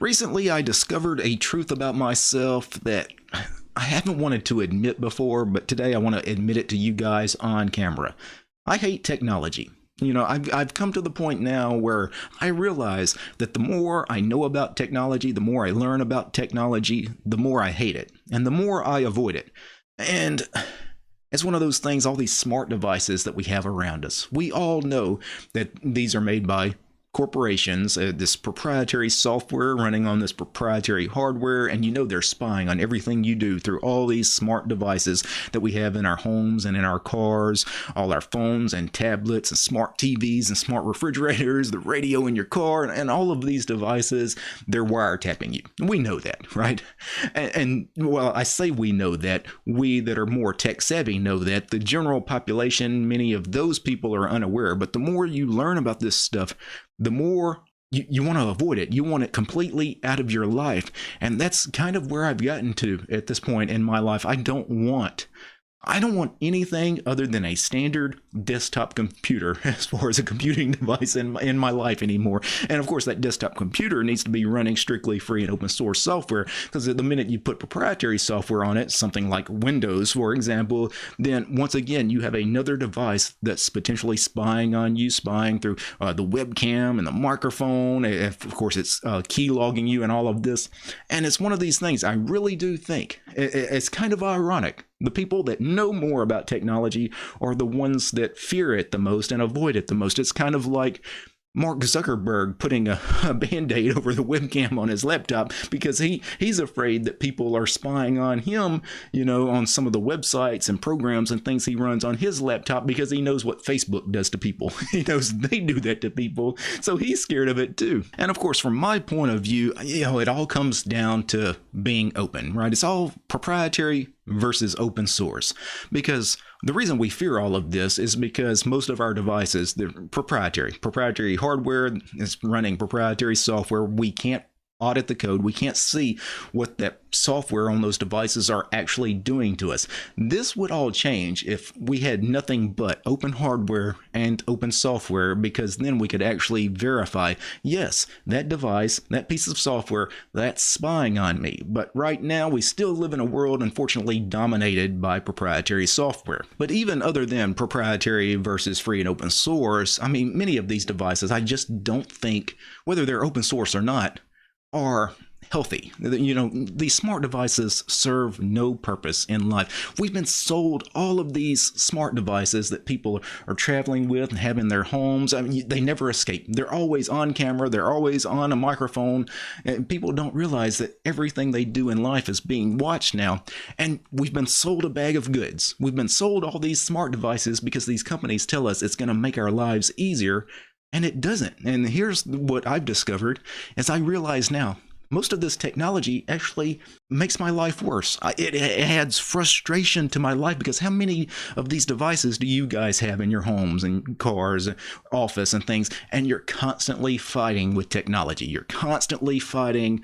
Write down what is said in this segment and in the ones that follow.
Recently, I discovered a truth about myself that I haven't wanted to admit before, but today I want to admit it to you guys on camera. I hate technology. I've come to the point now where I realize that the more I know about technology, the more I learn about technology, the more I hate it, and the more I avoid it. And it's one of those things, all these smart devices that we have around us. We all know that these are made by corporations, this proprietary software running on this proprietary hardware, and they're spying on everything you do through all these smart devices that we have in our homes and in our cars, all our phones and tablets and smart TVs and smart refrigerators, the radio in your car, and all of these devices, they're wiretapping you. We know that, right? And well, I say we know that. We that are more tech savvy know that. The general population, many of those people are unaware, but the more you learn about this stuff, the more you want to avoid it. You want it completely out of your life. And that's kind of where I've gotten to at this point in my life. I don't want anything other than a standard desktop computer as far as a computing device in my life anymore. And of course, that desktop computer needs to be running strictly free and open source software, because the minute you put proprietary software on it, something like Windows, for example, then once again, you have another device that's potentially spying on you, spying through the webcam and the microphone. Of course, it's key logging you and all of this. And it's one of these things I really do think it's kind of ironic. The people that know more about technology are the ones that fear it the most and avoid it the most. It's kind of like Mark Zuckerberg putting a Band-Aid over the webcam on his laptop because he's afraid that people are spying on him, on some of the websites and programs and things he runs on his laptop, because he knows what Facebook does to people. He knows they do that to people. So he's scared of it too. And of course, from my point of view, it all comes down to being open, right? It's all proprietary versus open source, because the reason we fear all of this is because most of our devices, they're proprietary hardware is running proprietary software. We can't audit the code. We can't see what that software on those devices are actually doing to us. This would all change if we had nothing but open hardware and open software, because then we could actually verify, yes, that device, that piece of software, that's spying on me. But right now, we still live in a world, unfortunately, dominated by proprietary software. But even other than proprietary versus free and open source, many of these devices, I just don't think, whether they're open source or not, are healthy. These smart devices serve no purpose in life. We've been sold all of these smart devices that people are traveling with and have in their homes. They never escape. They're always on camera. They're always on a microphone. And people don't realize that everything they do in life is being watched now. And we've been sold a bag of goods. We've been sold all these smart devices because these companies tell us it's going to make our lives easier. And it doesn't. And here's what I've discovered, as I realize now, most of this technology actually makes my life worse. It adds frustration to my life, because how many of these devices do you guys have in your homes and cars, office and things, and you're constantly fighting with technology. You're constantly fighting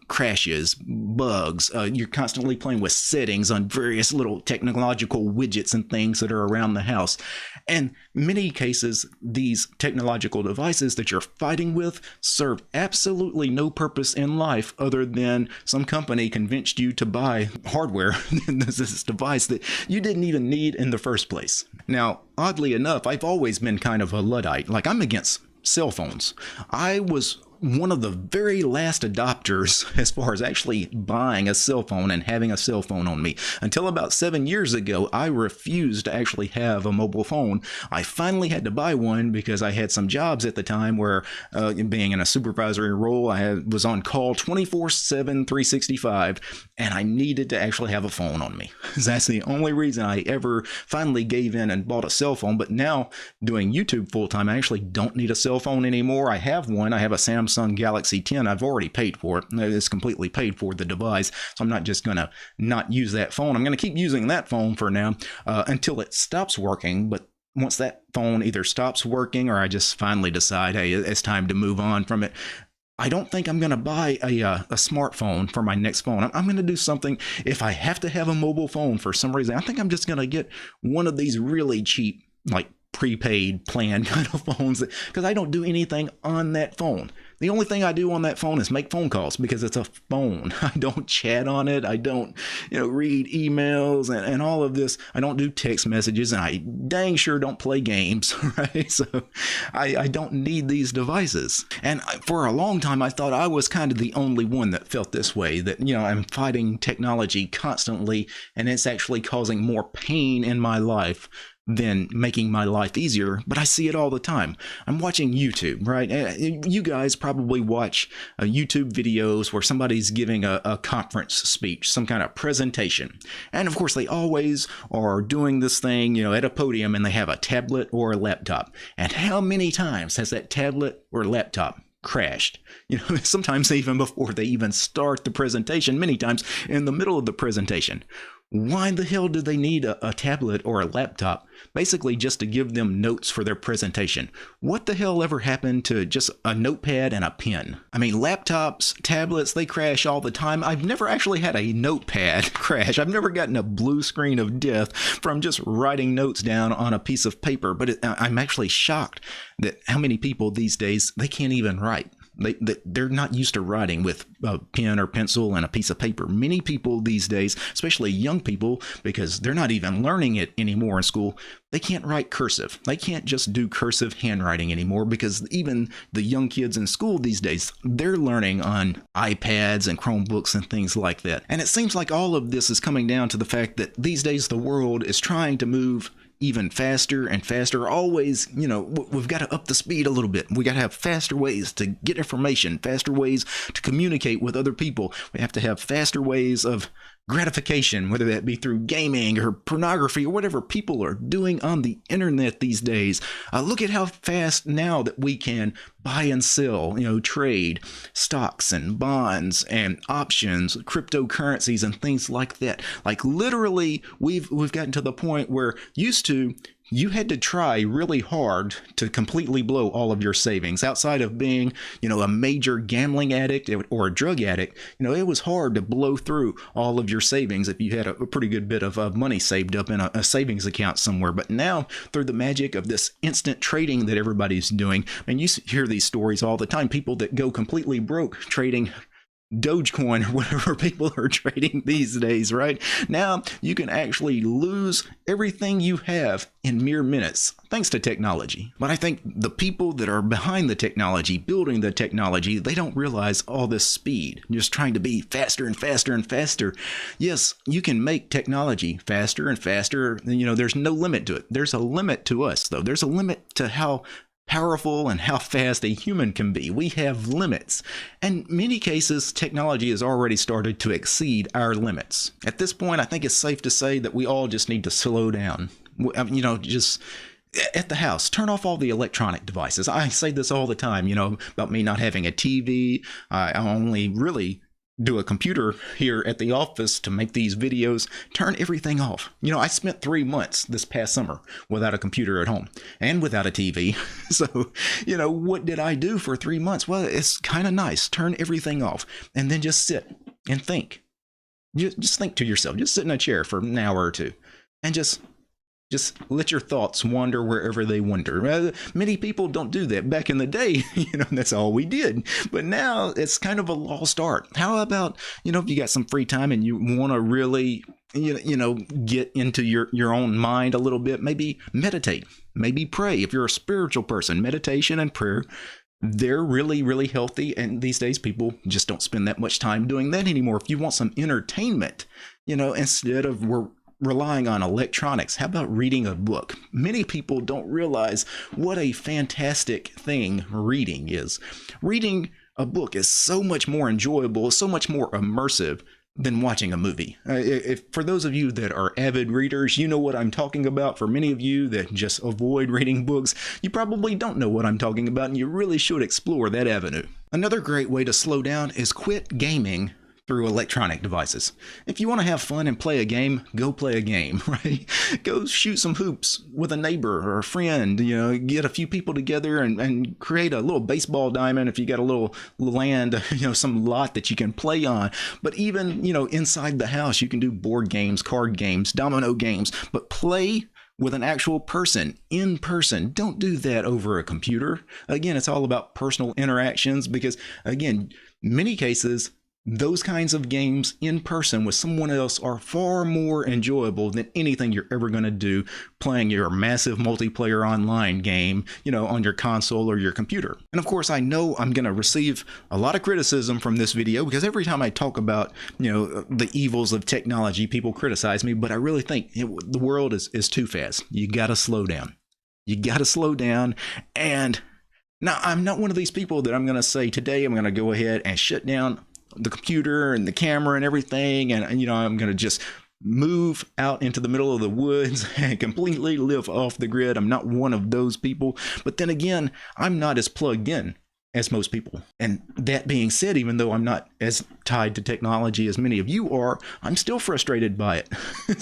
crashes, bugs. You're constantly playing with settings on various little technological widgets and things that are around the house. And many cases, these technological devices that you're fighting with serve absolutely no purpose in life other than some company convinced you to buy hardware, this device that you didn't even need in the first place. Now, oddly enough, I've always been kind of a Luddite. Like, I'm against cell phones. I was one of the very last adopters as far as actually buying a cell phone and having a cell phone on me. Until about 7 years ago, I refused to actually have a mobile phone. I finally had to buy one because I had some jobs at the time where, being in a supervisory role, was on call 24/7, 365, and I needed to actually have a phone on me. That's the only reason I ever finally gave in and bought a cell phone. But now, doing YouTube full time, I actually don't need a cell phone anymore. I have one. I have a Samsung Galaxy 10. I've already paid for it. It's completely paid for, the device. So I'm not just going to not use that phone. I'm going to keep using that phone for now until it stops working. But once that phone either stops working or I just finally decide, hey, it's time to move on from it, I don't think I'm going to buy a smartphone for my next phone. I'm going to do something. If I have to have a mobile phone for some reason, I think I'm just going to get one of these really cheap, like prepaid plan kind of phones, because I don't do anything on that phone. The only thing I do on that phone is make phone calls because it's a phone. I don't chat on it. I don't, read emails and all of this. I don't do text messages, and I dang sure don't play games, right? So I don't need these devices. And for a long time, I thought I was kind of the only one that felt this way, that, I'm fighting technology constantly, and it's actually causing more pain in my life than making my life easier. But I see it all the time. I'm watching YouTube, right? You guys probably watch YouTube videos where somebody's giving a conference speech, some kind of presentation. And of course, they always are doing this thing, at a podium, and they have a tablet or a laptop. And how many times has that tablet or laptop crashed? Sometimes even before they even start the presentation, many times in the middle of the presentation. Why the hell do they need a tablet or a laptop? Basically just to give them notes for their presentation. What the hell ever happened to just a notepad and a pen? I mean, laptops, tablets, they crash all the time. I've never actually had a notepad crash. I've never gotten a blue screen of death from just writing notes down on a piece of paper. But I'm actually shocked that how many people these days, they can't even write. They're not used to writing with a pen or pencil and a piece of paper. Many people these days, especially young people, because they're not even learning it anymore in school, they can't write cursive. They can't just do cursive handwriting anymore, because even the young kids in school these days, they're learning on iPads and Chromebooks and things like that. And it seems like all of this is coming down to the fact that these days the world is trying to move even faster and faster. Always, we've got to up the speed a little bit. We got to have faster ways to get information, faster ways to communicate with other people. We have to have faster ways of gratification, whether that be through gaming or pornography or whatever people are doing on the internet these days. Look at how fast now that we can buy and sell, trade stocks and bonds and options, cryptocurrencies and things like that. Like literally, we've gotten to the point where used to you had to try really hard to completely blow all of your savings. Outside of being, a major gambling addict or a drug addict, it was hard to blow through all of your savings if you had a pretty good bit of money saved up in a savings account somewhere. But now, through the magic of this instant trading that everybody's doing, and you hear these stories all the time, people that go completely broke trading Dogecoin or whatever people are trading these days, right? Now you can actually lose everything you have in mere minutes thanks to technology. But I think the people that are behind the technology, building the technology, they don't realize all this speed, just trying to be faster and faster and faster. Yes, you can make technology faster and faster. There's no limit to it. There's a limit to us, though. There's a limit to how powerful and how fast a human can be. We have limits. And in many cases, technology has already started to exceed our limits. At this point, I think it's safe to say that we all just need to slow down. Just at the house, turn off all the electronic devices. I say this all the time, about me not having a TV. I only really do a computer here at the office to make these videos. Turn everything off. I spent 3 months this past summer without a computer at home and without a TV. So, what did I do for 3 months? Well, it's kind of nice. Turn everything off and then just sit and think. Just think to yourself. Just sit in a chair for an hour or two and just let your thoughts wander wherever they wander. Many people don't do that. Back in the day, that's all we did. But now it's kind of a lost art. How about, if you got some free time and you want to really, get into your own mind a little bit, maybe meditate, maybe pray. If you're a spiritual person, meditation and prayer, they're really, really healthy. And these days, people just don't spend that much time doing that anymore. If you want some entertainment, instead of relying on electronics, how about reading a book? Many people don't realize what a fantastic thing reading is. Reading a book is so much more enjoyable, so much more immersive than watching a movie. For those of you that are avid readers, you know what I'm talking about. For many of you that just avoid reading books, you probably don't know what I'm talking about, and you really should explore that avenue. Another great way to slow down is quit gaming through electronic devices. If you want to have fun and play a game, go play a game, right? Go shoot some hoops with a neighbor or a friend, get a few people together and create a little baseball diamond if you got a little land, some lot that you can play on. But even, inside the house, you can do board games, card games, domino games, but play with an actual person in person. Don't do that over a computer. Again, it's all about personal interactions because, again, many cases, those kinds of games in person with someone else are far more enjoyable than anything you're ever going to do playing your massive multiplayer online game, on your console or your computer. And of course, I know I'm going to receive a lot of criticism from this video because every time I talk about, the evils of technology, people criticize me, but I really think the world is too fast. You got to slow down. You got to slow down. And now I'm not one of these people that I'm going to say today I'm going to go ahead and shut down the computer and the camera and everything, and I'm going to just move out into the middle of the woods and completely live off the grid. I'm not one of those people, but then again, I'm not as plugged in as most people. And that being said, even though I'm not as tied to technology as many of you are, I'm still frustrated by it.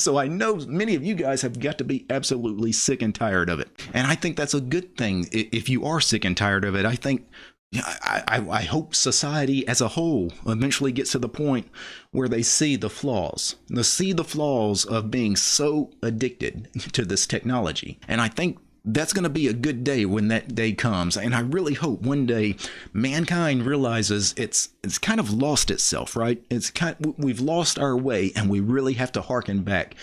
So I know many of you guys have got to be absolutely sick and tired of it, and I think that's a good thing. If you are sick and tired of it, I think I hope society as a whole eventually gets to the point where they see the flaws. They see the flaws of being so addicted to this technology. And I think that's going to be a good day when that day comes. And I really hope one day mankind realizes it's kind of lost itself, right? We've lost our way, and we really have to harken back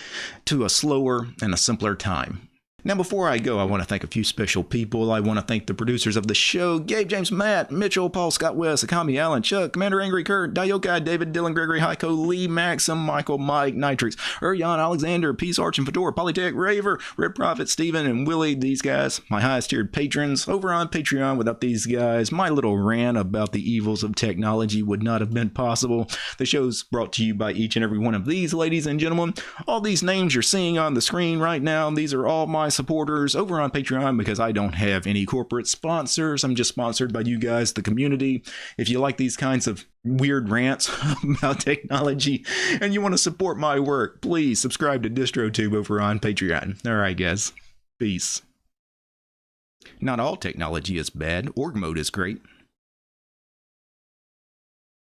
to a slower and a simpler time. Now, before I go, I want to thank a few special people. I want to thank the producers of the show: Gabe, James, Matt, Mitchell, Paul, Scott West, Akami, Allen, Chuck, Commander Angry, Kurt, Dayokai, David, Dylan, Gregory, Heiko, Lee, Maxim, Michael, Mike, Nitrix, Urjan, Alexander, Peace, Arch, and Fedora, Polytech, Raver, Red Prophet, Steven, and Willie. These guys, my highest tiered patrons over on Patreon. Without these guys, my little rant about the evils of technology would not have been possible. The show's brought to you by each and every one of these ladies and gentlemen. All these names you're seeing on the screen right now, these are all my supporters over on Patreon because I don't have any corporate sponsors. I'm just sponsored by you guys, the community. If you like these kinds of weird rants about technology and you want to support my work, please subscribe to DistroTube over on Patreon. All right, guys. Peace. Not all technology is bad. Org mode is great.